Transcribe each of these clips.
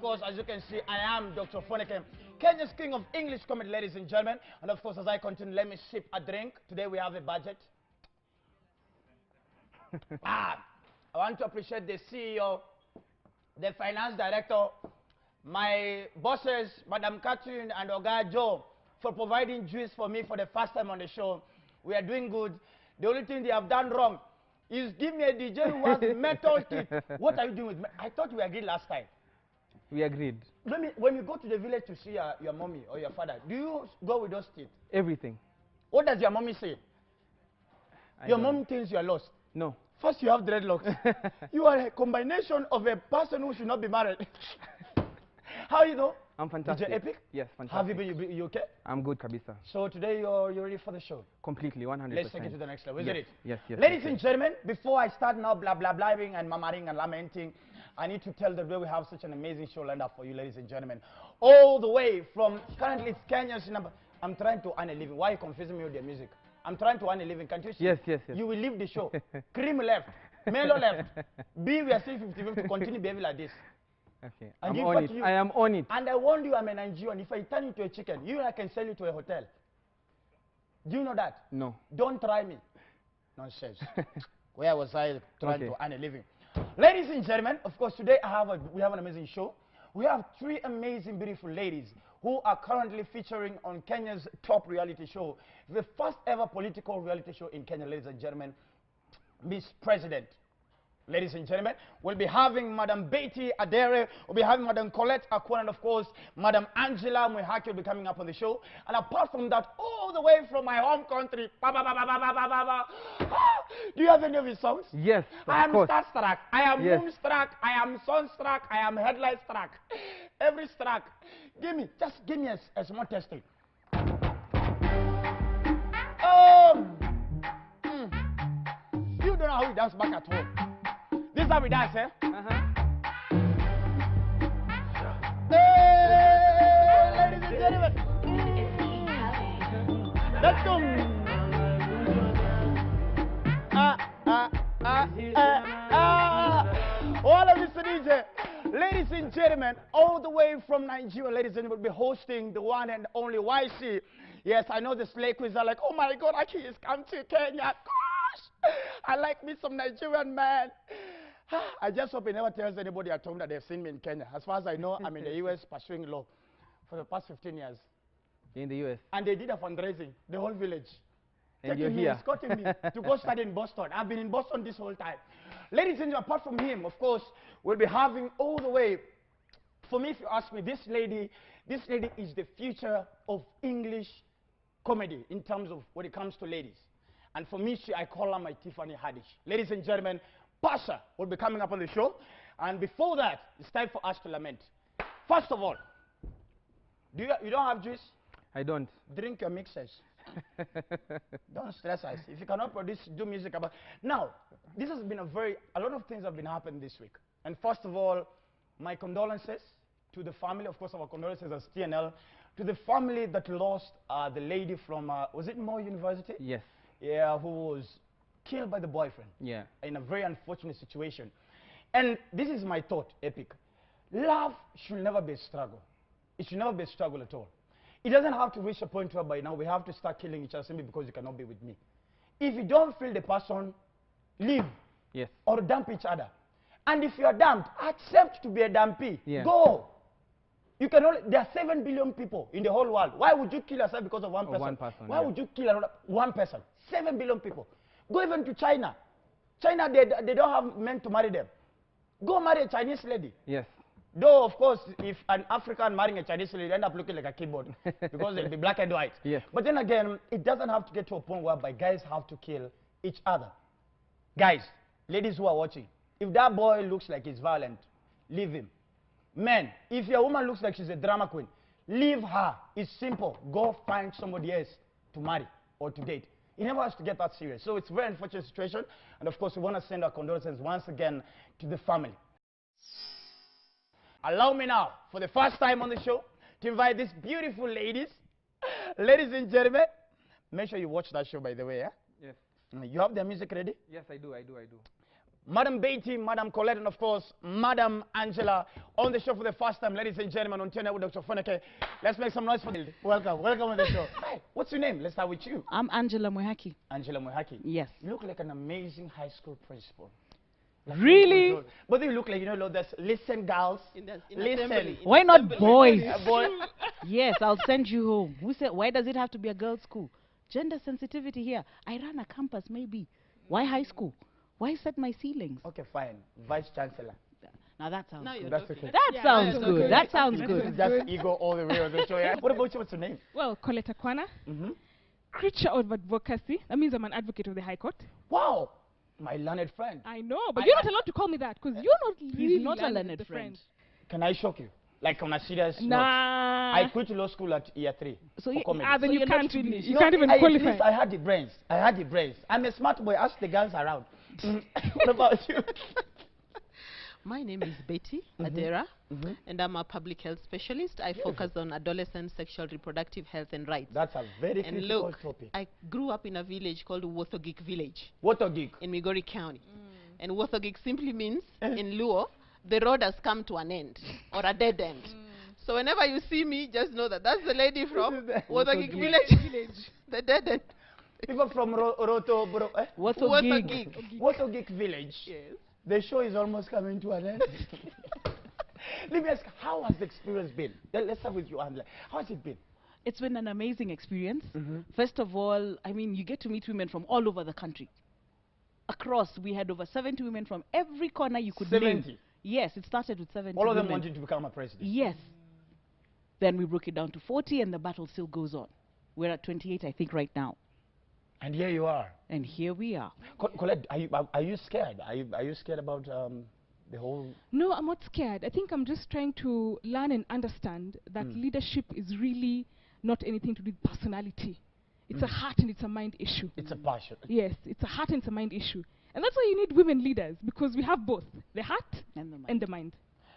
course, as you can see, I am Dr. Ofweneke, Kenya's king of English comedy, ladies and gentlemen. And of course, as I continue, let me sip a drink. Today we have a budget. I want to appreciate the CEO, the finance director, my bosses, Madam Catherine and Oga Joe, for providing juice for me for the first time on the show. We are doing good. The only thing they have done wrong is give me a DJ who has metal teeth. What are you doing with me? I thought we agreed last time. We agreed. When you go to the village to see your mommy or your father, do you go with those teeth? Everything. What does your mommy say? Your mom thinks you are lost. No. First, you have dreadlocks. You are a combination of a person who should not be married. How are you though? I'm fantastic. Is it epic? Yes, fantastic. Have you been? You okay? I'm good, Kabisa. So today you're ready for the show? Completely, 100%. Let's take it to the next level, isn't it? Yes, yes. Ladies and gentlemen, before I start now blah blah blabbing and murmuring and lamenting, I need to tell that we have such an amazing show lined up for you, ladies and gentlemen. All the way from currently it's Kenya's number. I'm trying to earn a living. Why are you confusing me with the music? I'm trying to earn a living. Can't you see? Yes, yes, yes. You will leave the show. Cream left. Melo left. B, we are still 50-50 to continue behaving like this. Okay, And I'm on it. I am on it. And I warned you, I'm a Nigerian. If I turn you to a chicken, you and I can sell you to a hotel. Do you know that? No. Don't try me. Nonsense. Where was I trying to earn a living? Ladies and gentlemen, of course, today we have an amazing show. We have three amazing, beautiful ladies who are currently featuring on Kenya's top reality show, the first ever political reality show in Kenya, ladies and gentlemen, Miss President. Ladies and gentlemen, we'll be having Madam Betty Adere, we'll be having Madam Colette Akwan, and of course, Madam Angela Mwihaki will be coming up on the show. And apart from that, all the way from my home country, do you have any of his songs? Yes, I am course. starstruck, I am moonstruck, I am sunstruck, I am headlight struck. Every struck. Just give me a small testing. You don't know how we dance back at home. This is how we dance, eh? Hey, ladies and gentlemen. Let's go. All of this DJ. Ladies and gentlemen, all the way from Nigeria, ladies and gentlemen, will be hosting the one and only Ycee. Yes, I know the slay queens are like, oh my God, Ycee has come to Kenya. Gosh, I like me some Nigerian man. I just hope he never tells anybody at home that they've seen me in Kenya. As far as I know, I'm in the US pursuing law for the past 15 years. In the US. And they did a fundraising, the whole village. And you're here. Escorting me to go study in Boston. I've been in Boston this whole time. Ladies and gentlemen, apart from him, of course, we'll be having all the way. For me, if you ask me, this lady is the future of English comedy in terms of when it comes to ladies. And for me, I call her my Tiffany Haddish. Ladies and gentlemen, Pasha will be coming up on the show. And before that, it's time for us to lament. First of all, you don't have juice? I don't. Drink your mixers. Don't stress us. If you cannot produce, do music about. Now, this has been a lot of things have been happening this week. And first of all, my condolences to the family. Of course, our condolences as TNL. To the family that lost the lady from, was it Moore University? Yes. Yeah, who was killed by the boyfriend. Yeah. In a very unfortunate situation. And this is my thought, Epic. Love should never be a struggle. It should never be a struggle at all. It doesn't have to reach a point where by now we have to start killing each other simply because you cannot be with me. If you don't feel the person, leave. Yes. Or dump each other. And if you are dumped, accept to be a dumpee. Yeah. Go. You can only, there are 7 billion people in the whole world. Why would you kill yourself because of one person? One person. Why would you kill one person? 7 billion people. Go even to China. China, they don't have men to marry them. Go marry a Chinese lady. Yes. Though, of course, if an African marrying a Chinese lady, they end up looking like a keyboard because they'll be black and white. Yes. But then again, it doesn't have to get to a point whereby guys have to kill each other. Guys, ladies who are watching, if that boy looks like he's violent, leave him. Men, if your woman looks like she's a drama queen, leave her. It's simple. Go find somebody else to marry or to date. It never has to get that serious. So it's a very unfortunate situation. And of course, we want to send our condolences once again to the family. Allow me now, for the first time on the show, to invite these beautiful ladies. Ladies and gentlemen, make sure you watch that show, by the way. Yeah? Yes. You have their music ready? Yes, I do. Madam Beatty, Madam Colette, and of course, Madam Angela on the show for the first time, ladies and gentlemen, on Tune with Dr. Ofweneke. Let's make some noise for them. Welcome on the show. Hi, what's your name? Let's start with you. I'm Angela Mwehaki. Angela Mwehaki. Yes. You look like an amazing high school principal. Like really? But you look like, you know, there's listen, girls. Listen. Why not boys? Boy. Yes, I'll send you home. Who said, why does it have to be a girls' school? Gender sensitivity here. I ran a campus, maybe. Why high school? Why set my ceilings? Okay, fine. Vice Chancellor. Now that sounds good. That's okay. That sounds good. That sounds good. Just ego all the way on the show. Yeah? What about you? What's your name? Well, Colette Akwana. Creature of advocacy. That means I'm an advocate of the High Court. Wow. My learned friend. I know, but you're not allowed to call me that because you're not really He's not a learned learned friend. Can I shock you? Like on a serious note. Nah. I quit law school at year 3. So then you can't really. You No, can't even at qualify. least I had the brains. I'm a smart boy. Ask the girls around. What about you? My name is Betty Adera, and I'm a public health specialist. I focus on adolescent sexual reproductive health and rights. That's a very And critical look, topic. I grew up in a village called Wothogik Village What a geek. in Migori County. And Wothogik simply means, in Luo, the road has come to an end, or a dead end. So whenever you see me, just know that that's the lady from Wothogik Village, the dead end. People from Roto, Wothogik. Wothogik Village. Yes. The show is almost coming to an end. Let me ask, how has the experience been? Let's start with you, Angela. How has it been? It's been an amazing experience. First of all, I mean, you get to meet women from all over the country. Across, we had over 70 women from every corner you could 70? name. Yes, it started with 70 All of them women. wanted to become a president. Yes. Then we broke it down to 40, and the battle still goes on. We're at 28, I think, right now. And here you are. And here we are. Colette, are you scared? Are you scared about the whole... No, I'm not scared. I think I'm just trying to learn and understand that leadership is really not anything to do with personality. It's a heart and it's a mind issue. It's a passion. Yes, it's a heart and it's a mind issue. And that's why you need women leaders, because we have both, the heart and the mind.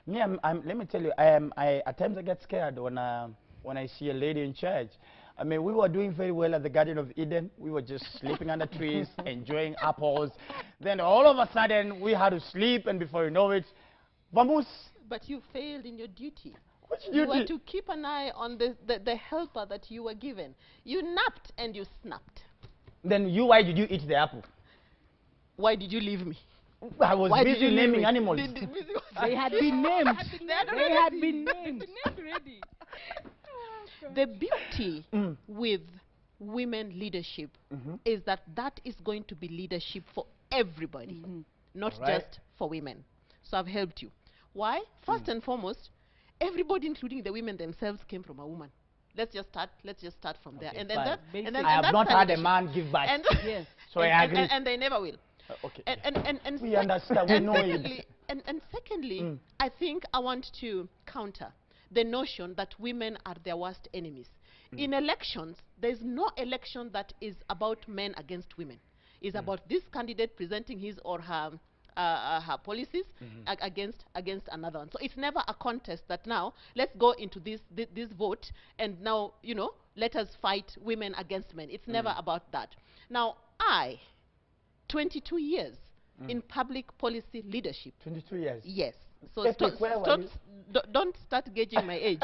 Me, let me tell you, at times I get scared when I see a lady in church. I mean, we were doing very well at the Garden of Eden. We were just sleeping under trees, enjoying apples. Then all of a sudden, we had to sleep, and before you know it, vamos. But you failed in your duty. Which You duty? were to keep an eye on the helper that you were given. You napped and you snapped. Then why did you eat the apple? Why did you leave me? I was Why did busy you leave naming me? animals. They had been named. They had been named. Already. The beauty with women leadership is that is going to be leadership for everybody, not just for women. So I've helped you. Why? First and foremost, everybody, including the women themselves, came from a woman. Let's just start from there. And then fine. and then I have that's not the had a leadership. man give back. And Yes. So I agree. and they never will. Okay. And We understand. We and know secondly, it. and secondly, I think I want to counter the notion that women are their worst enemies. In elections, there's no election that is about men against women. It's about this candidate presenting his or her policies against another one. So it's never a contest that now let's go into this vote and now let us fight women against men. It's never about that. Now 22 years in public policy leadership. 22 years. Yes. So Where were you? don't start gauging my age.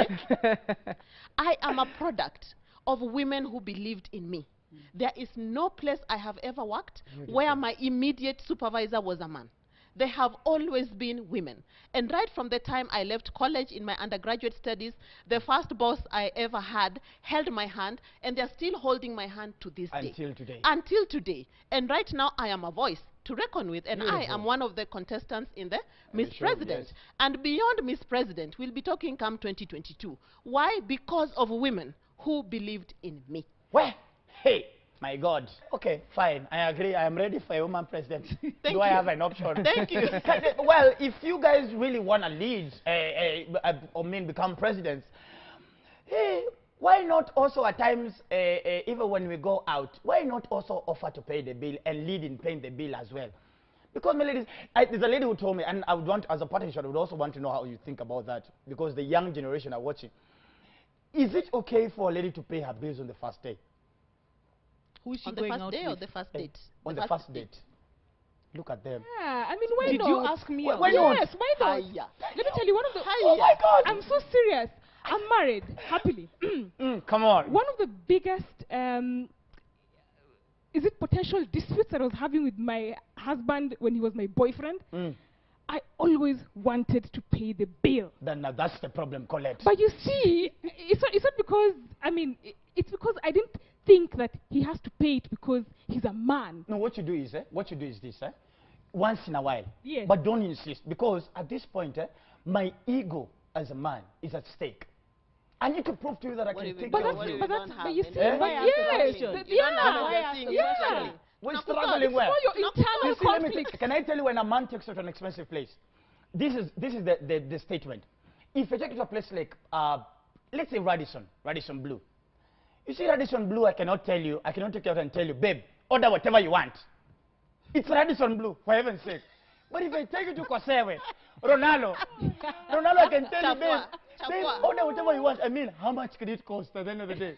I am a product of women who believed in me. There is no place I have ever worked where my immediate supervisor was a man. They have always been women. And right from the time I left college in my undergraduate studies, the first boss I ever had held my hand, and they're still holding my hand to this day. Until today. Until today. And right now I am a voice to reckon with, and I Beautiful. am one of the contestants in the Miss sure, President. yes. And beyond Miss President, we'll be talking come 2022. Why? Because of women who believed in me. Where? Hey, my God. Okay, fine. I agree. I am ready for a woman president. Thank Do I you. have an option? Thank you. Well, if you guys really want to lead or become presidents, hey, why not also at times, even when we go out, why not also offer to pay the bill and lead in paying the bill as well? Because, my ladies, there's a lady who told me, and I would want, as a politician, I would also want to know how you think about that, because the young generation are watching. Is it okay for a lady to pay her bills on the first day? Who is she On the going first out day or with? the first date? On the first date. Look at them. Yeah, I mean, why Did not? you ask me? Why not? Yes, why not? Hiya. Let me tell you, one of the... Oh my God! I'm so serious. I'm married, happily. Come on. One of the biggest, is it potential disputes that I was having with my husband when he was my boyfriend? I always wanted to pay the bill. Then that's the problem, Colette. But you see, it's not because, I mean, it's because I didn't think that he has to pay it because he's a man. No, what you do is this, once in a while. Yes. But don't insist, because at this point, my ego as a man is at stake. I need to prove to you that I What can if you take don't- care of what you. if But don't that's, have but you any? see, Eh? but Why yes, ask the that- question? You don't have yeah, anything, yeah. exactly. We're No, struggling because where? For your No, internal You see, let me conflict. can I tell you when a man takes you to an expensive place? This is the statement. If I take you to a place like, let's say Radisson Blue. You see Radisson Blue, I cannot take you out and tell you, babe, order whatever you want. It's Radisson Blue, for heaven's sake. But if I take you to Kosewe, Ronaldo, I can tell you, babe, order whatever you want. I mean, how much could it cost at the end of the day?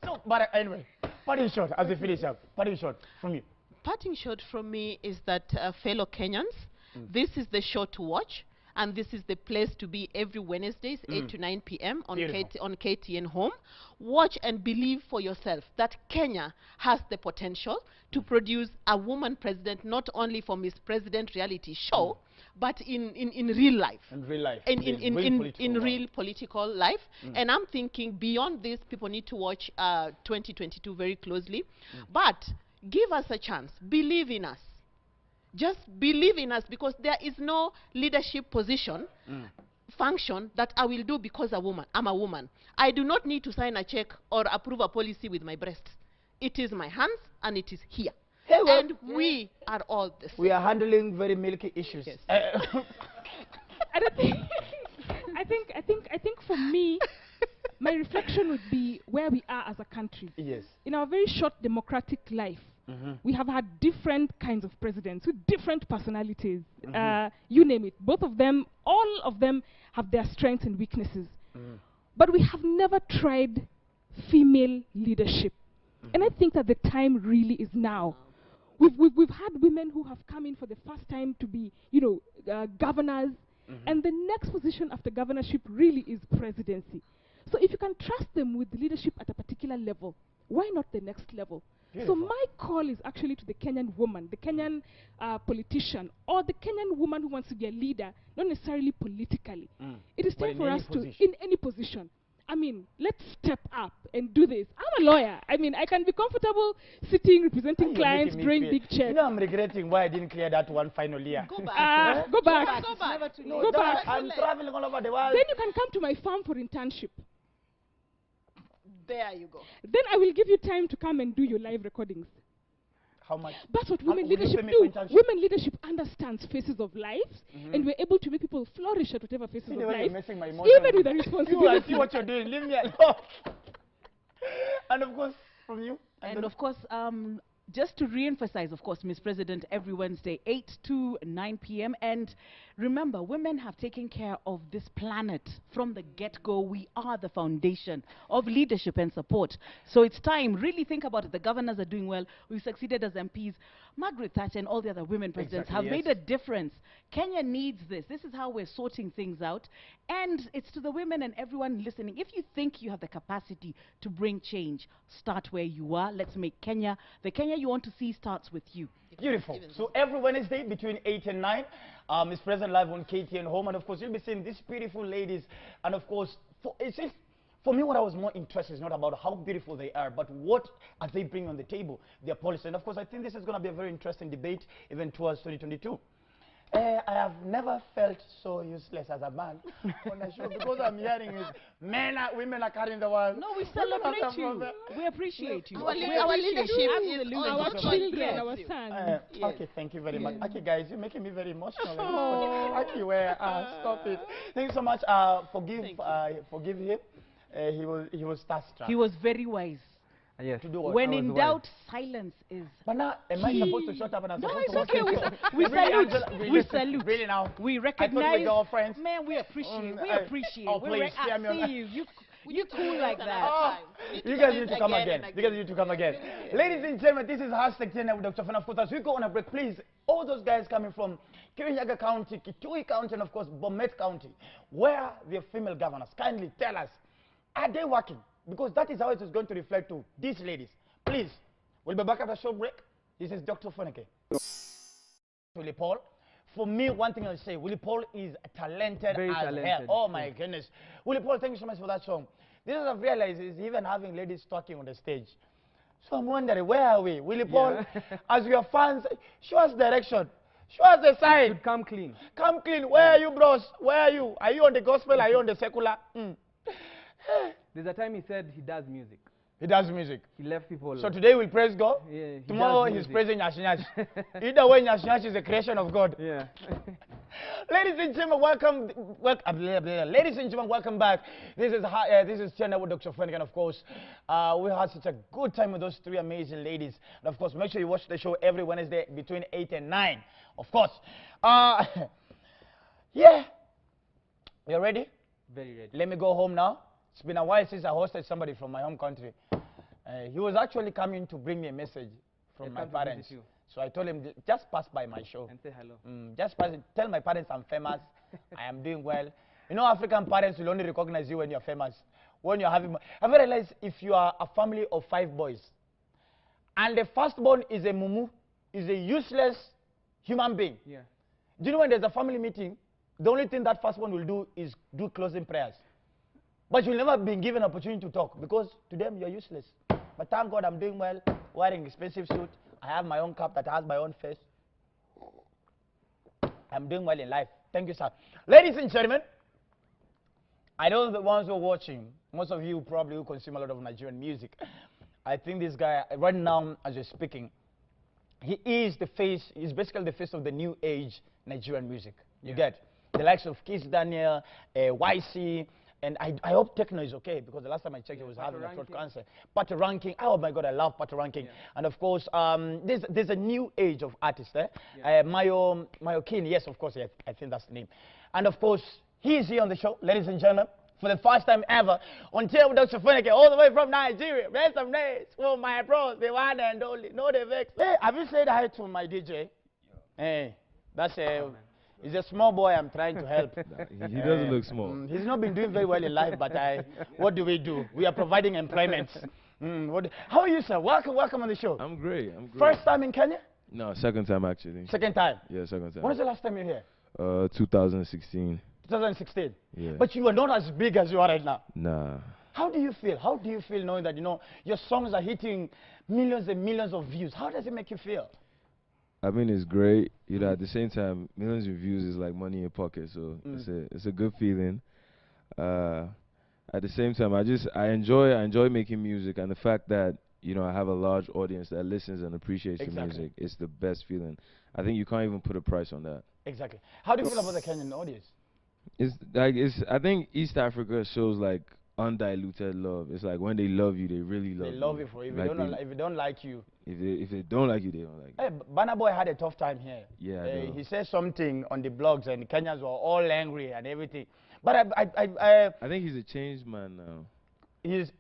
So, but anyway, parting shot as we finish up. Parting shot from you. Parting shot from me is that, fellow Kenyans, this is the show to watch, and this is the place to be every Wednesdays, 8 to 9 p.m. on KTN Home. Watch and believe for yourself that Kenya has the potential to produce a woman president, not only for Miss President reality show, but in real life. In real life. In real political life. And I'm thinking beyond this, people need to watch 2022 very closely. But give us a chance. Believe in us. Just believe in us, because there is no leadership position, function that I will do because I'm a woman. I do not need to sign a check or approve a policy with my breasts. It is my hands, and it is here. Hey, well, and we are all the same. we are handling very milky issues. Yes. I don't think. I think for me, my reflection would be where we are as a country. Yes. In our very short democratic life, we have had different kinds of presidents with different personalities. You name it. Both of them, all of them have their strengths and weaknesses. But we have never tried female leadership. And I think that the time really is now. We've had women who have come in for the first time to be, governors. And the next position after governorship really is presidency. So if you can trust them with leadership at a particular level, why not the next level? Beautiful. So my call is actually to the Kenyan woman, the Kenyan politician, or the Kenyan woman who wants to be a leader, not necessarily politically. It is But time in for any us to, position. in any position. I mean, let's step up and do this. I'm a lawyer. I mean, I can be comfortable sitting, representing You're clients, making me drawing feel- big checks. You know, I'm regretting why I didn't clear that one final year. Go back. Go back. Go back. No, Go that- back. I'm traveling all over the world. Then you can come to my farm for internship. There you go. Then I will give you time to come and do your live recordings. How much? That's what How- women will you leadership pay me do. for internship? Women leadership understands phases of lives, and we're able to make people flourish at whatever phases See of the way you're life, messing my emotions. even with a You, I responsibility. see what you're doing. Leave me alone. And of course, from you. And of course, just to re-emphasize, of course, Miss President, every Wednesday, 8 to 9 p.m. And remember, women have taken care of this planet from the get-go. We are the foundation of leadership and support. So it's time. Really think about it. The governors are doing well. We've succeeded as MPs. Margaret Thatcher and all the other women presidents Exactly, have yes. made a difference. Kenya needs this. This is how we're sorting things out. And it's to the women and everyone listening. If you think you have the capacity to bring change, start where you are. Let's make Kenya, the Kenya you want to see starts with you. Beautiful. So every Wednesday between 8 and 9, Miss President live on KTN Home. And of course, you'll be seeing these beautiful ladies. And of course, for me, what I was more interested is not about how beautiful they are, but what are they bringing on the table, their policy. And of course, I think this is going to be a very interesting debate even towards 2022. I have never felt so useless as a man on a show, because I'm hearing is women are carrying the world. No, we Women are celebrate the you. problem. We appreciate you. Our We leadership appreciate is you. absolutely Absolutely. Our so children, yes. our sons. Yes. Okay, thank you very much. Okay, guys, you're making me very emotional. Oh. Okay, stop it. Thank you so much. Forgive him. He was starstruck. He was very wise. Yes. To do what? When I was in wise. doubt, silence is. But now, am I supposed to shut up and I'm No, supposed it's to okay. watch We it? Really, salute. Angela, We really, salute. Really now? We I thought recognize. we were girlfriends. Man, we appreciate. We I- appreciate. oh, we please, steer me on see that. you. We You need to cool do like this that. another Oh, time. We need you to guys do need this to come again again. and You guys need to come again. Ladies and gentlemen, this is hashtag 10 with Dr. Fana. Of course, as we go on a break, please, all those guys coming from Kirinyaga County, Kitui County, and of course, Bomet County, where the female governors, kindly tell us, are they working? Because that is how it is going to reflect to these ladies. Please, we'll be back after a short break. This is Dr. Ofweneke. Willie Paul. For me, one thing I'll say, Willie Paul is talented Very as hell. talented, Oh my goodness. Willie Paul, thank you so much for that song. This is I've realized is even having ladies talking on the stage. So I'm wondering, where are we? Willie Paul, as your fans, show us direction. Show us the sign. Should come clean. Come clean. Where are you, bros? Where are you? Are you on the gospel? Are you on the secular? There's a time he said he does music. He does music. He left people. So today we'll praise God. Yeah, he Tomorrow does he's music. praising Nyash Nyash. Either way, Nyash Nyash is a creation of God. Yeah. Ladies and gentlemen, welcome. Ladies and gentlemen, welcome back. This is Channel with Dr. Ofweneke, and of course, we had such a good time with those three amazing ladies. And of course, make sure you watch the show every Wednesday between 8 and 9. Of course. Yeah. You ready? Very ready. Let me go home now. It's been a while since I hosted somebody from my home country. He was actually coming to bring me a message from my come to visit parents. you. So I told him, just pass by my show. And say hello. Just pass it. Tell my parents I'm famous. I am doing well. You know, African parents will only recognize you when you're famous. When you're having... Have you realized if you are a family of 5 boys, and the firstborn is a mumu, is a useless human being. Yeah. Do you know when there's a family meeting, the only thing that firstborn will do is do closing prayers. But you'll never be given an opportunity to talk because to them you're useless. But thank God I'm doing well, wearing expensive suit. I have my own cup that has my own face. I'm doing well in life. Thank you, sir. Ladies and gentlemen, I know the ones who are watching, most of you probably who consume a lot of Nigerian music. I think this guy, right now as you're speaking, he is the face, he's basically the face of the new age Nigerian music. You get the likes of Kiss Daniel, Ycee, and I hope techno is okay because the last time I checked, he was having a throat cancer. Pato Ranking, oh my God, I love Pato Ranking. And of course, there's a new age of artists there. Mayo King, yes, of course, yes, I think that's the name. And of course, he is here on the show, ladies and gentlemen, for the first time ever on Tell with Dr. Ofweneke, all the way from Nigeria. Rest of days for my bros, the one and only, no the vex. Hey, have you said hi to my DJ? Hey, that's a... He's a small boy I'm trying to help. He doesn't look small. He's not been doing very well in life, but what do? We are providing employment. How are you, sir? Welcome on the show. I'm great. First time in Kenya? No, second time actually. Second time? Yeah, second time. When was the last time you were here? 2016. 2016? Yeah. But you were not as big as you are right now. Nah. How do you feel? How do you feel knowing that, your songs are hitting millions and millions of views? How does it make you feel? I mean, it's great. At the same time, millions of views is like money in your pocket, so it's a good feeling. At the same time, I enjoy making music, and the fact that I have a large audience that listens and appreciates the music, it's the best feeling. I think you can't even put a price on that. Exactly. How do you feel about the Kenyan audience? I think East Africa shows like undiluted love. It's like when they love you, they really love you. They love you for it. If they don't like you. If they don't like you, they don't like you. Hey, Burna Boy had a tough time here. Yeah, he said something on the blogs and Kenyans were all angry and everything. But I think he's a changed man now. He's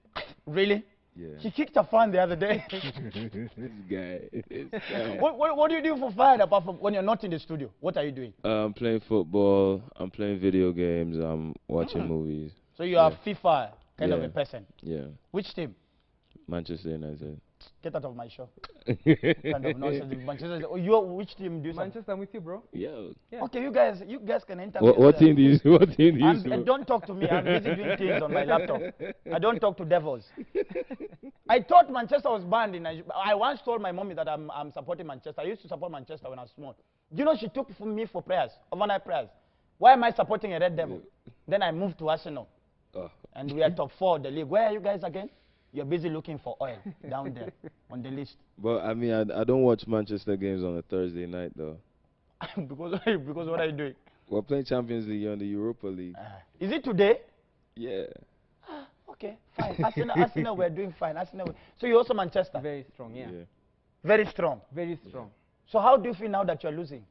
really? Yeah. He kicked a fan the other day. This guy. What do you do for fun apart from when you're not in the studio? What are you doing? I'm playing football. I'm playing video games. I'm watching movies. So you are FIFA kind of a person? Yeah. Which team? Manchester United. Get out of my show. Kind of nonsense. Manchester. Which team do you support? Manchester, I'm with you, bro. Yeah. Okay, you guys can enter. What team do you support? And don't talk to me. I'm busy doing things on my laptop. I don't talk to devils. I thought Manchester was banned in Nigeria. I once told my mommy that I'm supporting Manchester. I used to support Manchester when I was small. Do you know she took me for prayers, overnight prayers? Why am I supporting a red devil? Then I moved to Arsenal. And we are top 4 of the league. Where are you guys again? You're busy looking for oil down there on the list. But I mean, I don't watch Manchester games on a Thursday night though. because what are you doing? We're playing Champions League on the Europa League. Is it today? Yeah. Okay, fine. Arsenal, we're doing fine. So you're also Manchester? Very strong, yeah. Very strong. Very strong. So how do you feel now that you're losing?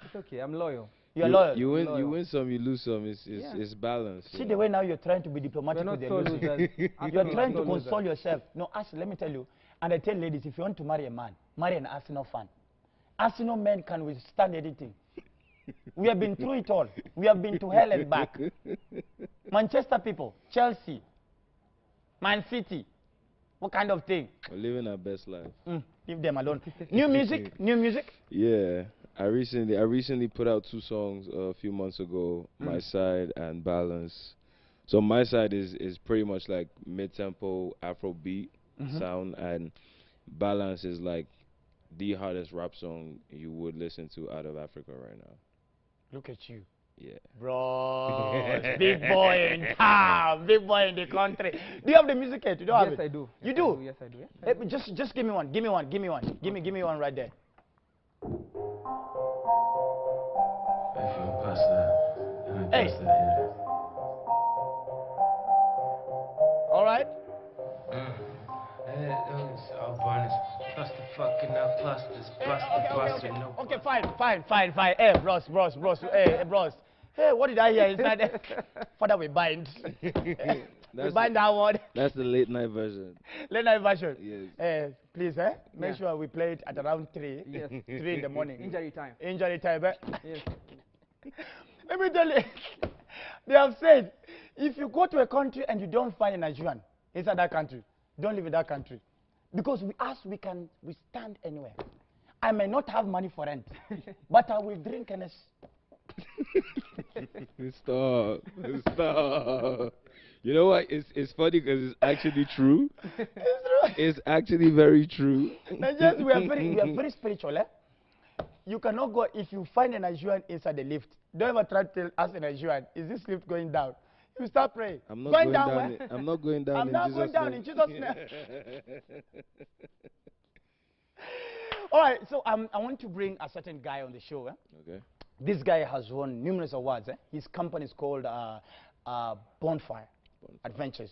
It's okay, I'm loyal. You're loyal. You win some, you lose some. It's balanced. See the way now you're trying to be diplomatic We're with not the so losing. losers. You're trying to console yourself. No, let me tell you. And I tell ladies, if you want to marry a man, marry an Arsenal fan. Arsenal men can withstand anything. We have been through it all. We have been to hell and back. Manchester people, Chelsea, Man City, what kind of thing? We're living our best life. Leave them alone. New music? New music? Yeah. I recently put out 2 songs a few months ago, My Side and Balance. So My Side is pretty much like mid-tempo Afrobeat sound, and Balance is like the hardest rap song you would listen to out of Africa right now. Look at you. Yeah. Bro, big boy in town, big boy in the country. Do you have the music yet? You don't have it? Yes, I do. You do? Yes, I do. Yes, I do. Just give me one. Give me one. Give me one. Give me one right there. Hey. All right. Okay, fine. Hey, bros. Hey, bros. Hey, what did I hear? It's not Father, we bind. We bind that word. That's the late night version. Late night version. Yes. Please, make sure we play it at around 3. Yes. 3 in the morning. Injury time. Injury time, Yes. Let me tell you, they have said, if you go to a country and you don't find a Nigerian inside that country, don't live in that country. Because we can stand anywhere. I may not have money for rent, but I will drink and Stop. You know what? It's funny because it's actually true. It's true. It's actually very true. Nigerians, we are very spiritual. You cannot go, if you find a Nigerian inside the lift, don't ever try to ask a Nigerian, is this lift going down? You start praying. I'm not going down. I'm not going down. I'm not going down in Jesus' name. All right, so I want to bring a certain guy on the show. Okay. This guy has won numerous awards. His company is called Bonfire Adventures.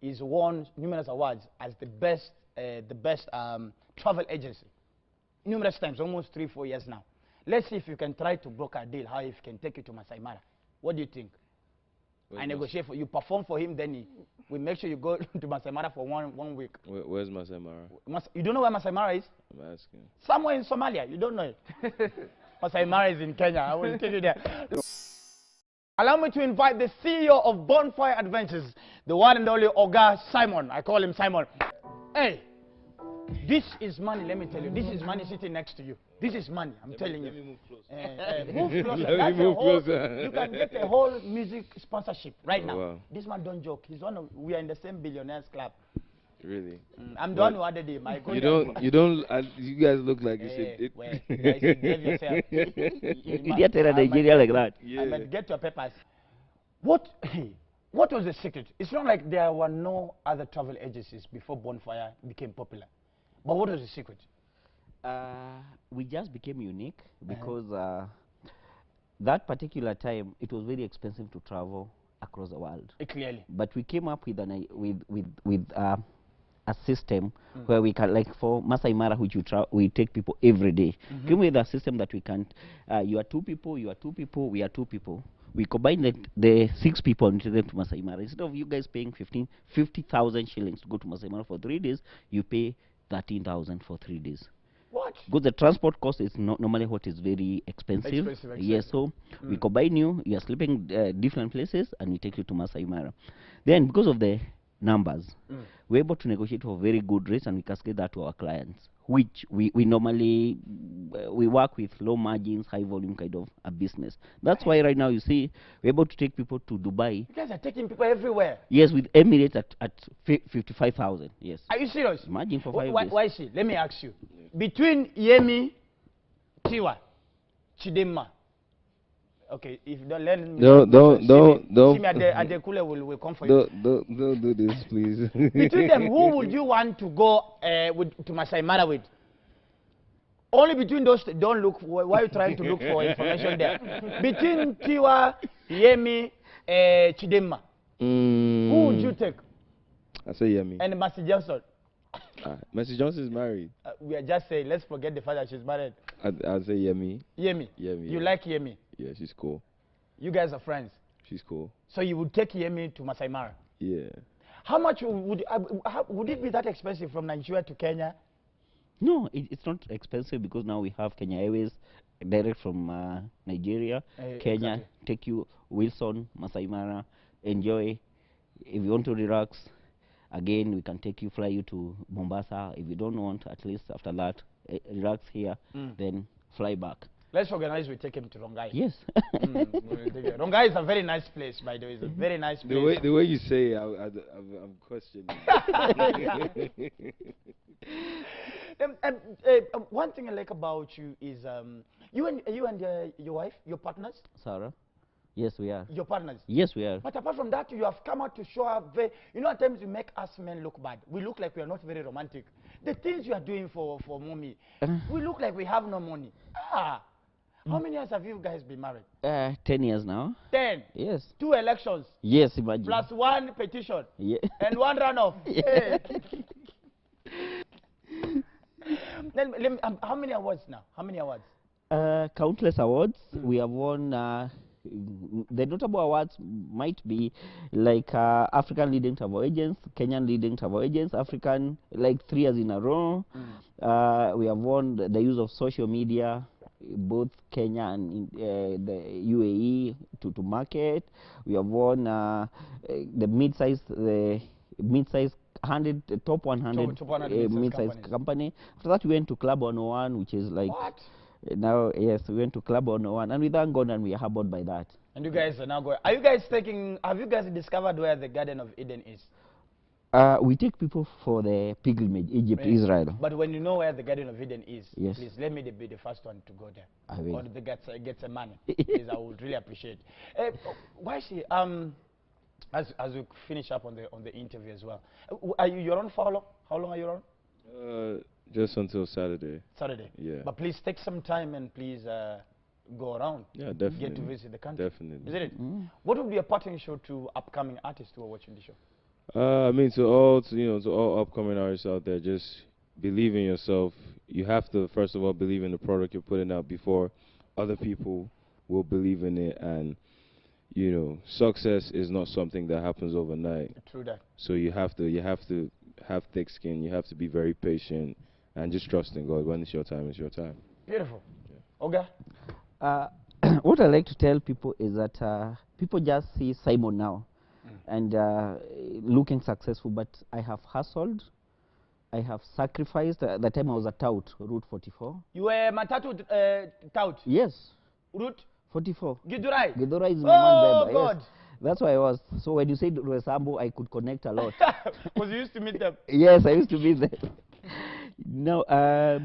He's won numerous awards as the best travel agency. Numerous times, almost 3-4 years now. Let's see if you can try to broker a deal, how he can take you to Masai Mara. What do you think? I negotiate for you, perform for him, then we make sure you go to Masai Mara for one week. Where's Masai Mara? You don't know where Masai Mara is? I'm asking. Somewhere in Somalia. You don't know it. Masai Mara is in Kenya. I will take you there. Allow me to invite the CEO of Bonfire Adventures, the one and only Oga Simon. I call him Simon. Hey, this is money, let me tell you. This is money sitting next to you. This is money, I'm telling you. Let me move closer. Move closer. Let me move closer. You can get a whole music sponsorship right now. Wow. This man don't joke. We are in the same billionaires club. Really? I'm the one who added him. You guys look like behave yourself. You get in Nigeria like that. I mean, get your papers. What was the secret? It's not like there were no other travel agencies before Bonfire became popular. But what was the secret? We just became unique because that particular time it was very expensive to travel across the world. Clearly. But we came up with a system where we can, like for Masai Mara, which we take people every day. Came with a system that we can, you are 2 people, we are 2 people. We combine the 6 people and take them to Masai Mara. Instead of you guys paying 50,000 shillings to go to Masai Mara for 3 days, you pay 13,000 for 3 days. What? Because the transport cost is normally what is very expensive. Yes, so we combine you are sleeping different places, and we take you to Masai Mara. Then, because of the numbers, we're able to negotiate for very good rates, and we cascade that to our clients, which we normally we work with low margins, high volume kind of a business. That's why right now you see we're able to take people to Dubai. You guys are taking people everywhere. Yes, with Emirates at 55,000. Yes. Are you serious? Imagine for 5 days. Why see? Let me ask you. Between Yemi, Tiwa, Chidema. Okay, if you don't let me. Don't. See me at the cooler will come for you. Don't do this, please. Between them, who would you want to go to Masai Mara with? Only between those, don't look. Why are you trying to look for information there? Between Tiwa, Yemi, Chidema, who would you take? I say Yemi. And Mercy Johnson. Mercy Johnson is married. We are just saying, let's forget the fact that she's married. I'd say Yemi. Yemi. Yemi. You yeah. like Yemi? Yeah, she's cool. You guys are friends. She's cool. So you would take Yemi to Masai Mara? Yeah. How much would it be that expensive from Nigeria to Kenya? No, it's not expensive because now we have Kenya Airways direct from Nigeria. Kenya, exactly. take you Wilson, Masai Mara, enjoy. If you want to relax, again, we can take you, fly you to Mombasa. If you don't want, at least after that, relax here, then fly back. Let's organize, we take him to Rongai. Yes. Rongai is a very nice place, by the way. It's a very nice place. The way you say it, I'm questioning. One thing I like about you is you and your wife, your partners? Sarah? Yes, we are. Your partners? Yes, we are. But apart from that, you have come out to show up very, you know, at times you make us men look bad. We look like we are not very romantic. The things you are doing for mommy, we look like we have no money. How many years have you guys been married? 10 years now. 10? Yes. 2 elections? Yes, imagine. Plus 1 petition? Yeah. And 1 runoff? Yeah. Then, how many awards now? How many awards? Countless awards. We have won. The notable awards might be like African Leading Travel Agents, Kenyan Leading Travel Agents, African, like 3 years in a row. We have won the use of social media, both Kenya and the UAE to market. We have won the mid-size 100, the top 100, mid-size company. After that, we went to Club 101, which is like. What? Now, yes, we went to Club 101, and we thank God, and we are humbled by that. And you guys are now going. Are you guys taking? Have you guys discovered where the Garden of Eden is? We take people for the pilgrimage, Egypt, Israel. But when you know where the Garden of Eden is, yes, please let me be the first one to go there. I will. Or get some money. Please, I would really appreciate. Why she as we finish up on the interview as well. Are you're on for how long? How long are you on? Just until Saturday. Saturday. Yeah. But please take some time and please go around. Yeah, definitely. Get to visit the country. Definitely. Isn't it? What would be a parting show to upcoming artists who are watching the show? I mean, to all upcoming artists out there, just believe in yourself. You have to first of all believe in the product you're putting out before other people will believe in it. And you know, success is not something that happens overnight. True that. So you have to have thick skin. You have to be very patient and just trust in God. When it's your time, it's your time. Beautiful. Yeah. Okay. What I like to tell people is that people just see Simon now and looking successful, but I have hustled, I have sacrificed. At the time I was a tout, Route 44. You were Matatu tout? Yes. Route 44. Gidurai? Gidurai is my man, Beba. God. Yes. That's why I was. So when you said Rosambo, I could connect a lot. Because you used to meet them? Yes, I used to meet them. No. How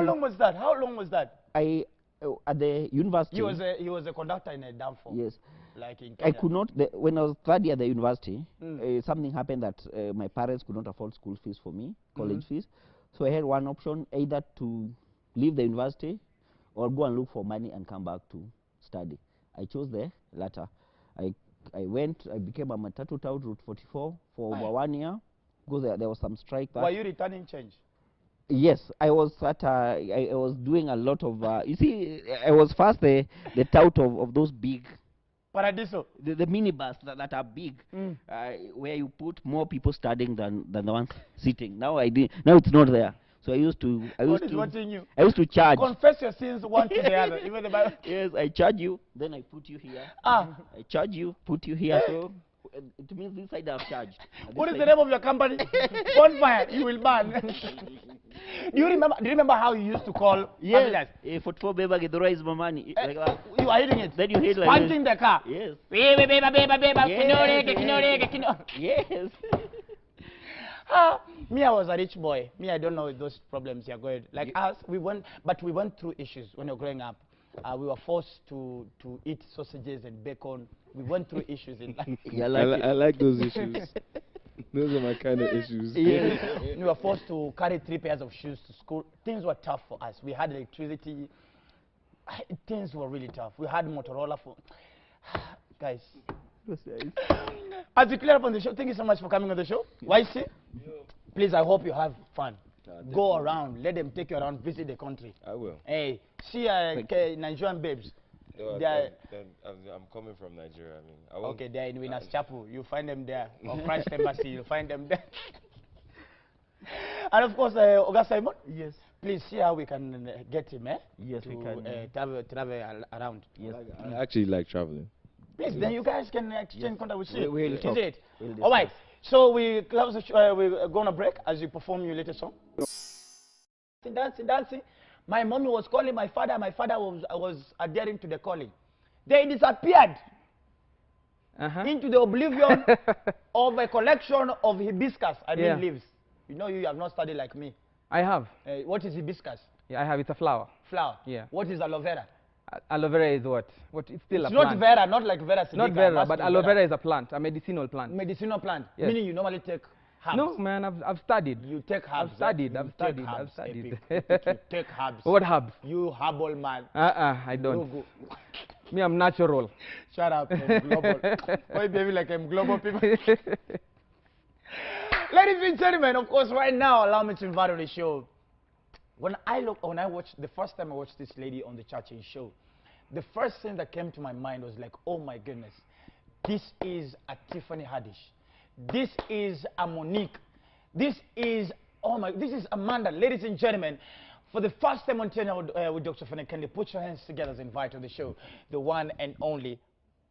long was that? How long was that? At the university. He was a conductor in a dam for. Yes. Like in Kenya. I could not. When I was third year at the university, something happened that my parents could not afford school fees for me, college fees. So I had one option: either to leave the university or go and look for money and come back to study. I chose the latter. I went. I became a Matatu tout, Route 44 for over 1 year because there was some strike. Were you returning change? Yes, I was at. I was doing a lot of. You see, I was first the tout of those big. Paradiso. The minibus that are big, where you put more people studying than the ones sitting. Now Now it's not there. So I used to. Watching you. I used to charge. Confess your sins one to the other. Even the Bible. Yes, I charge you. Then I put you here. I charge you. Put you here. So it means this side I've charged. What is the name of your company? Bonfire. You will burn. Do you remember how you used to call? Yes. 44 beba Gidora is my money. Like you are hitting it. Then you hit like punching the car. Yes. Yes. Me, I was a rich boy. Me, I don't know those problems you're going. Like us, we went through issues when we were growing up. We were forced to eat sausages and bacon. We went through issues in life. I like those issues. Those are my kind of issues. Yeah. We were forced to carry 3 pairs of shoes to school. Things were tough for us. We had electricity. Things were really tough. We had Motorola phone. Guys, was nice. As we clear up on the show, thank you so much for coming on the show. Ycee, please, I hope you have fun. Go around, let them take you around, visit the country. I will. Hey, see Nigerian babes. No, I'm coming from Nigeria. I mean, I won't. Okay, they're in Winners Chapel. You find them there. Or Christ Embassy, you'll find them there. And of course, Oga Simon. Yes. Please see how we can get him, Yes, we can. Travel around. Yes. I actually like traveling. Please, then you guys can exchange contact with you. We'll talk. Is it? We'll All right. So we close the show. We're going to break as you perform your latest song. Dancing. My mommy was calling my father. My father was adhering to the calling. They disappeared into the oblivion of a collection of hibiscus. Leaves. You know, you have not studied like me. I have. What is hibiscus? Yeah, I have. It's a flower. Flower. Yeah. What is aloe vera? Aloe vera is what? It's still it's a plant. Not vera, not like vera. Not vera, but aloe vera is a plant, a medicinal plant. Medicinal plant. Yes. Meaning you normally take herbs. No, man, I've studied. You take herbs. I've studied. You I've studied. You take herbs. What herbs? You herbal man. I don't. Me, I'm natural. Shut up, I'm global. Why behave like I'm global people? Ladies and gentlemen, of course, right now, allow me to invite on the show. The first time I watched this lady on the Chachi show, the first thing that came to my mind was like, oh my goodness, this is a Tiffany Haddish. This is a Monique. This is Amanda. Ladies and gentlemen, for the first time on TNL with Dr. Ofweneke, can you put your hands together as invite on the show, the one and only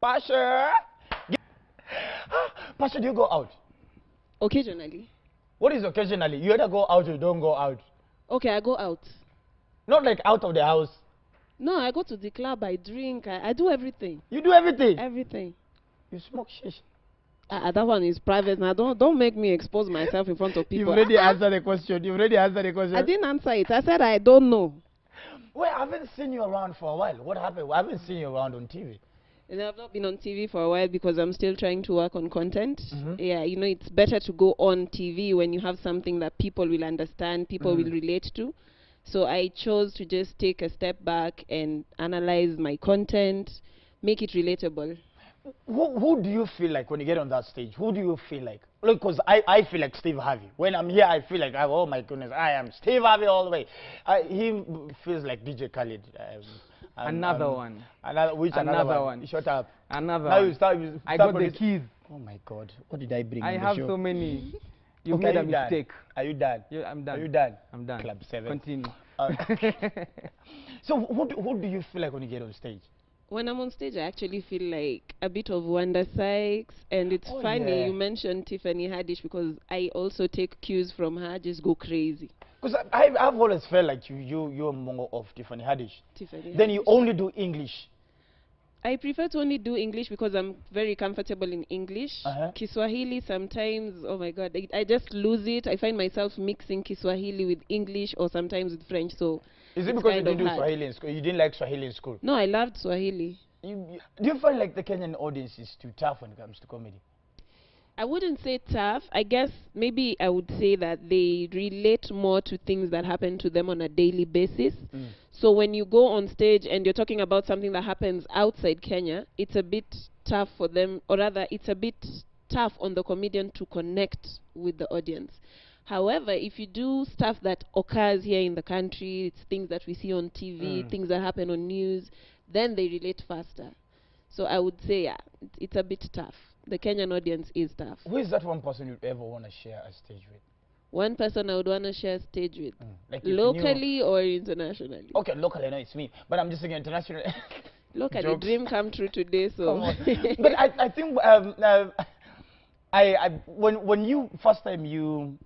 Pasha. Pasha, do you go out? Occasionally. What is occasionally? You either go out or you don't go out. Okay, I go out. Not like out of the house. No, I go to the club, I drink, I do everything. You do everything? Everything. You smoke shish. That one is private now. Don't make me expose myself in front of people. You've already answered the question. I didn't answer it. I said I don't know. Well, I haven't seen you around for a while. What happened? I haven't seen you around on TV. And I've not been on TV for a while because I'm still trying to work on content. Yeah, you know, it's better to go on TV when you have something that people will understand, people will relate to. So I chose to just take a step back and analyze my content, make it relatable. Who do you feel like when you get on that stage? Who do you feel like? Look, because I feel like Steve Harvey. When I'm here, I feel like, oh my goodness, I am Steve Harvey all the way. He feels like DJ Khaled. Another one. Another one? Shut up. Another now one. You start I got the keys. Oh my God. What did I bring I on have the show? so many. You Okay, made a mistake. Are you done? Yeah, I'm done. Are you done? I'm done. Club 7. Continue. So what do you feel like when you get on stage? When I'm on stage, I actually feel like a bit of Wanda Sykes. And it's funny you mentioned Tiffany Haddish because I also take cues from her, just go crazy. Because I've always felt like you're more of Tiffany Haddish. Then you only do English. I prefer to only do English because I'm very comfortable in English. Kiswahili sometimes, oh my God, I just lose it. I find myself mixing Kiswahili with English or sometimes with French. So is it because you didn't do Swahili in school? You didn't like Swahili in school? No, I loved Swahili. Do you find like the Kenyan audience is too tough when it comes to comedy? I wouldn't say tough. I guess maybe I would say that they relate more to things that happen to them on a daily basis. So when you go on stage and you're talking about something that happens outside Kenya, it's a bit tough for them, or rather it's a bit tough on the comedian to connect with the audience. However, if you do stuff that occurs here in the country, it's things that we see on TV, things that happen on news, then they relate faster. So I would say, yeah, it's a bit tough. The Kenyan audience is tough. Who is that one person you'd ever want to share a stage with? One person I would want to share stage with. Like locally or internationally? Okay, locally, I know it's me. But I'm just saying internationally. Locally, dream come true today, so. But I think when you first time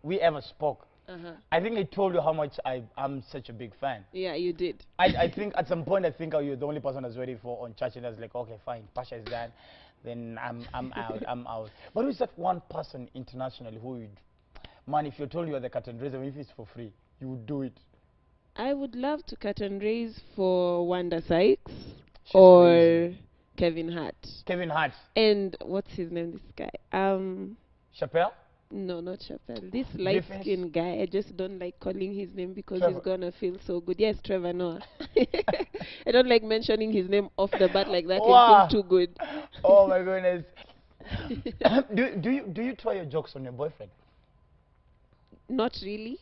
we ever spoke, I think I told you how much I'm such a big fan. Yeah, you did. I think at some point I think you're the only person that's ready for on church, and I was like, okay, fine, Pasha is done, then I'm out. But who's that one person internationally who would, man, if you're told you're the curtain raiser, if it's for free, you would do it? I would love to curtain raise for Wanda Sykes or Kevin Hart. Kevin Hart. And what's his name, this guy? Chappelle? No, not Chappelle. This light-skinned guy, I just don't like calling his name because he's gonna feel so good. Yes, Trevor Noah. I don't like mentioning his name off the bat like that. Wow. It feels too good. Oh my goodness. do you try your jokes on your boyfriend? Not really.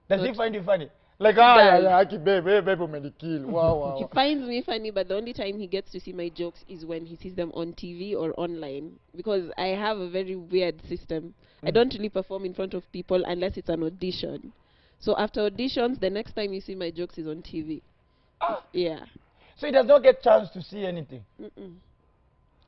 Does he find you funny? Like, baby, kill. Wow. He finds me funny, but the only time he gets to see my jokes is when he sees them on TV or online. Because I have a very weird system. I don't really perform in front of people unless it's an audition. So after auditions, the next time you see my jokes is on TV. Yeah. So he does not get chance to see anything?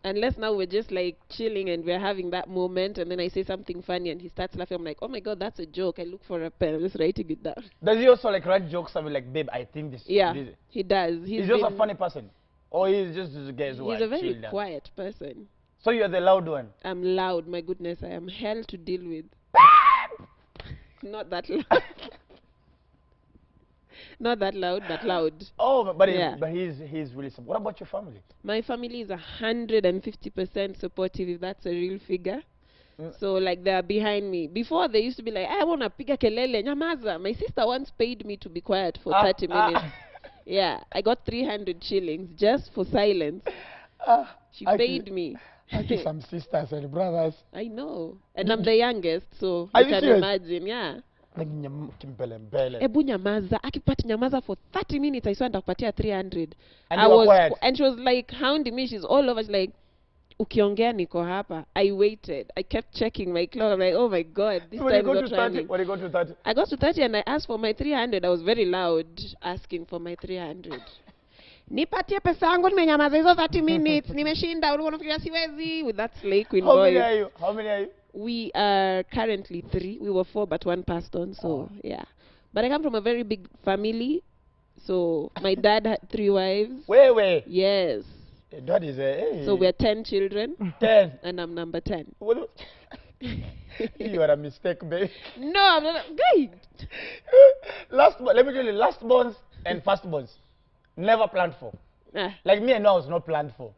Unless now we're just like chilling and we're having that moment, and then I say something funny and he starts laughing. I'm like, oh my god, that's a joke. I look for a pen. I'm just writing it down. Does he also like write jokes? I mean, like, babe, I think this. Yeah, this. he does. He's just a funny person, or he's just a guy who He's a very quiet person. So you're the loud one. I'm loud. My goodness, I am hell to deal with. Not that loud. Not that loud, but loud. Oh, but yeah. he's really supportive. What about your family? My family is 150% supportive, if that's a real figure. So like they are behind me. Before they used to be like, I wanna piga kelele, nyamaza. My sister once paid me to be quiet for 30 minutes. Yeah, I got 300 shillings just for silence. She paid me. I see some sisters and brothers. I know, and I'm the youngest, so Are you you can serious? imagine, yeah. Ebu nyamaza, akipati nyamaza for 30 minutes, I swear ndakupatia 300. And you were quiet. And she was like hounding me, she's all over, she's like, ukiongea niko hapa. I waited, I kept checking my clock, I'm like, oh my god, this so time when is not running. When you go to 30? I got to 30 and I asked for my 300, I was very loud, asking for my 300. Nipatie pesa yangu nimenyamaza hizo 30 minutes, nimeshinda, ulikuwa unafikiria siwezi, with that slay queen voice. How many are you? We are currently 3. We were 4, but 1 passed on. So yeah, but I come from a very big family. So my dad had 3 wives. Wait. Yes. That is a. So we're 10 children. 10. And I'm number 10. You are a mistake, babe. No, I'm not. Guy. Let me tell you, last borns and first borns, never planned for. Like me and I was not planned for.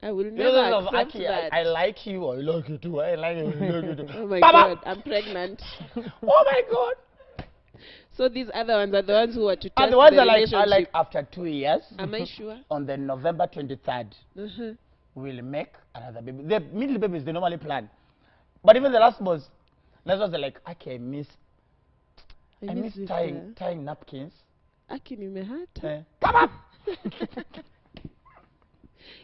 I will never accept that. I like you, I like you too. I like you, I like you too. Oh my god, I'm pregnant. Oh my god. So these other ones are the ones who are to test and the ones the are like after 2 years. Am I sure? On the November 23rd, we'll make another baby. The middle babies, they normally plan. But even the last ones, that's what they're like, okay, I miss tying napkins. Aki nimehata. Come on!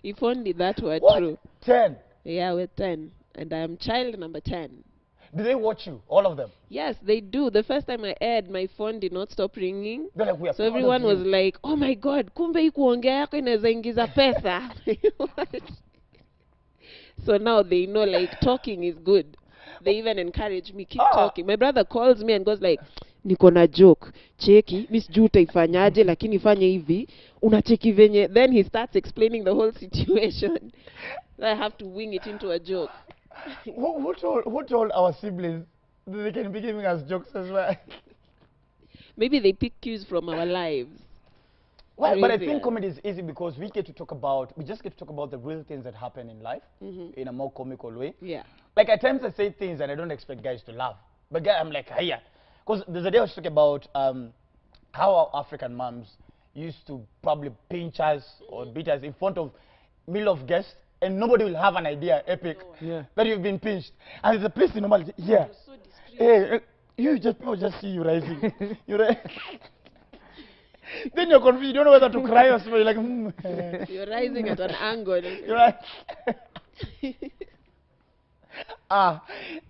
If only that were What? true. 10. Yeah, we're 10. And I am child number 10. Do they watch you, all of them? Yes, they do. The first time I aired, my phone did not stop ringing. They're like, we are so everyone was like, oh my god, kumbe hii kuongea yako inaweza ingiza pesa. So now they know like talking is good. They even encourage me, keep talking. My brother calls me and goes like, niko na joke, cheki, miss sijui utaifanyaje lakini fanye hivi, unacheki venye. Then he starts explaining the whole situation. I have to wing it into a joke. Who told our siblings that they can be giving us jokes as well? Maybe they pick cues from our lives. Well, but I think comedy is easy because we just get to talk about the real things that happen in life in a more comical way. Yeah. Like at times I say things and I don't expect guys to laugh. But I'm like, hiya. Because there's a day I was talking about how our African moms used to probably pinch us or beat us in front of middle of guests and nobody will have an idea, epic, that you've been pinched. And there's a place in normality, yeah. So hey, people just see you rising. Then you're confused, you don't know whether to cry or smile. You're like, You're rising at an angle. You're right.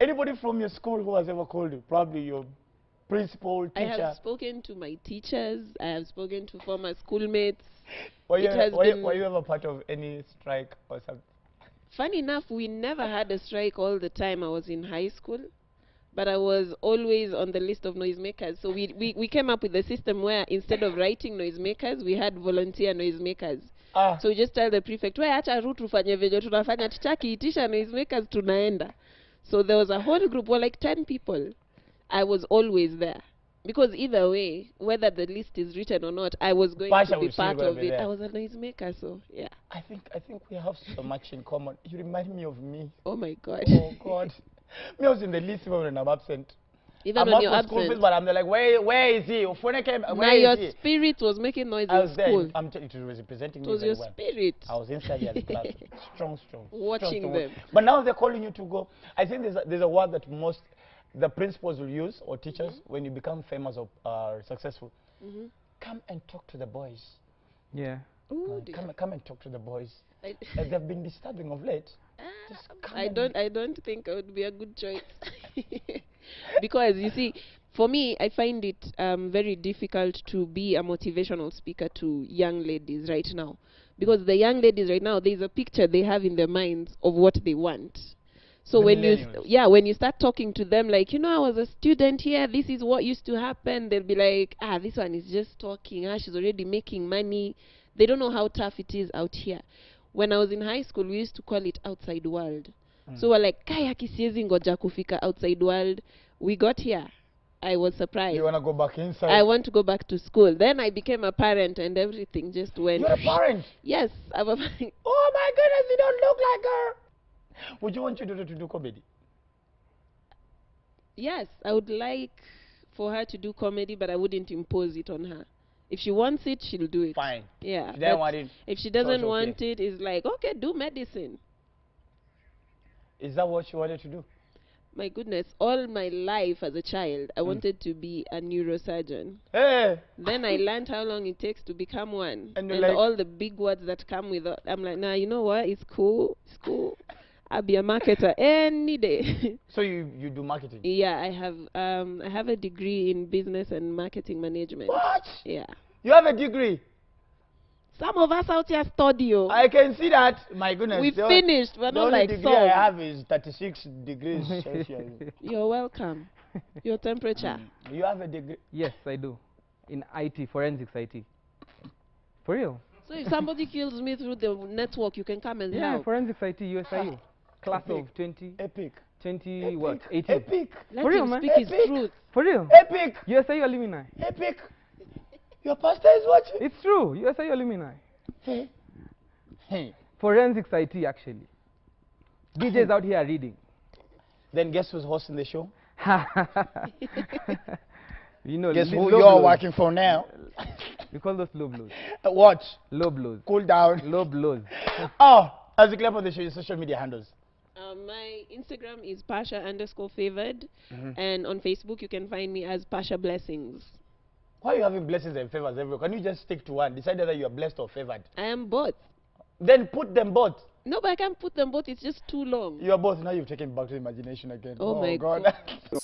Anybody from your school who has ever called you? Probably your principal, teacher? I have spoken to my teachers. I have spoken to former schoolmates. Were you ever part of any strike or something? Funny enough, we never had a strike all the time I was in high school. But I was always on the list of noisemakers. So we came up with a system where instead of writing noisemakers, we had volunteer noisemakers. So we just tell the prefect, we acha route tufanye venye tunafanya, teacher akiitisha noisemakers tunaenda. So there was a whole group, like 10 people. I was always there. Because either way, whether the list is written or not, I was going Pasha to be part of it. There. I was a noisemaker, so yeah. I think we have so much in common. You remind me of me. Oh my God. Oh God. Me, I was in the list even when I'm absent. Even I'm when out you're for school fees, absent. but I'm like, where is he? Ofweneke, Now where your is he? spirit was making noise I in was there. school. It was representing It me was very your well. spirit. I was inside the class. Strong. Watching strong. them. But now they're calling you to go. I think there's a word that the principals will use, or teachers, when you become famous or successful. Come and talk to the boys. Yeah. Ooh, Come and talk to the boys. I, They've been disturbing of late. Just come I and don't think it would be a good choice. Because you see, for me, I find it very difficult to be a motivational speaker to young ladies right now. Because the young ladies right now, there's a picture they have in their minds of what they want. So The when millennials. when you start talking to them like, I was a student here, this is what used to happen, they'll be like, this one is just talking, she's already making money. They don't know how tough it is out here. When I was in high school, we used to call it outside world. So we're like, kaya kisiezi ngoja kufika outside world. We got here. I was surprised. You want to go back inside? I want to go back to school. Then I became a parent and everything just went. You're a parent? Yes. I'm a Oh my goodness, you don't look like her. Would you want your daughter to do comedy? Yes, I would like for her to do comedy, but I wouldn't impose it on her. If she wants it, she'll do it. Fine. Yeah. If they don't want it, if she doesn't okay. want it, it's like, okay, do medicine. Is that what you wanted to do? My goodness, all my life as a child, I wanted to be a neurosurgeon. Hey! Then I learned how long it takes to become one. And And like all the big words that come with it. I'm like, nah, you know what? It's cool. It's cool. I'll be a marketer any day. So you do marketing? Yeah, I have a degree in business and marketing management. What? Yeah. You have a degree? Some of us out here study. I can see that. My goodness. We finished. We're the not only like degree some. I have is 36 degrees Celsius. You're welcome. Your temperature. You have a degree? Yes, I do. In IT, forensics IT. For real? So if somebody kills me through the network, you can come and Yeah, help. forensics IT, USIU. Class Epic. of 20. Epic. 20 Epic. what? 18. Epic. Let For real, him man? speak his Epic. truth. For real? Epic. USIU alumni. Epic. Your pastor is watching. It's true. USIU alumni. Hey. Hey. Forensics IT actually. DJs out here are reading. Then guess who's hosting the show? You know, Guess who low you're blows. working for now? We call those low blows. Watch. Low blows. Cool down. Low blows. Oh, as you clap on the show, your social media handles. My Instagram is Pasha_favored, and on Facebook you can find me as Pasha Blessings. Why are you having blessings and favors everywhere? Can you just stick to one? Decide whether you are blessed or favored. I am both. Then put them both. No, but I can't put them both. It's just too long. You are both. Now you've taken back to imagination again. Oh my God. God.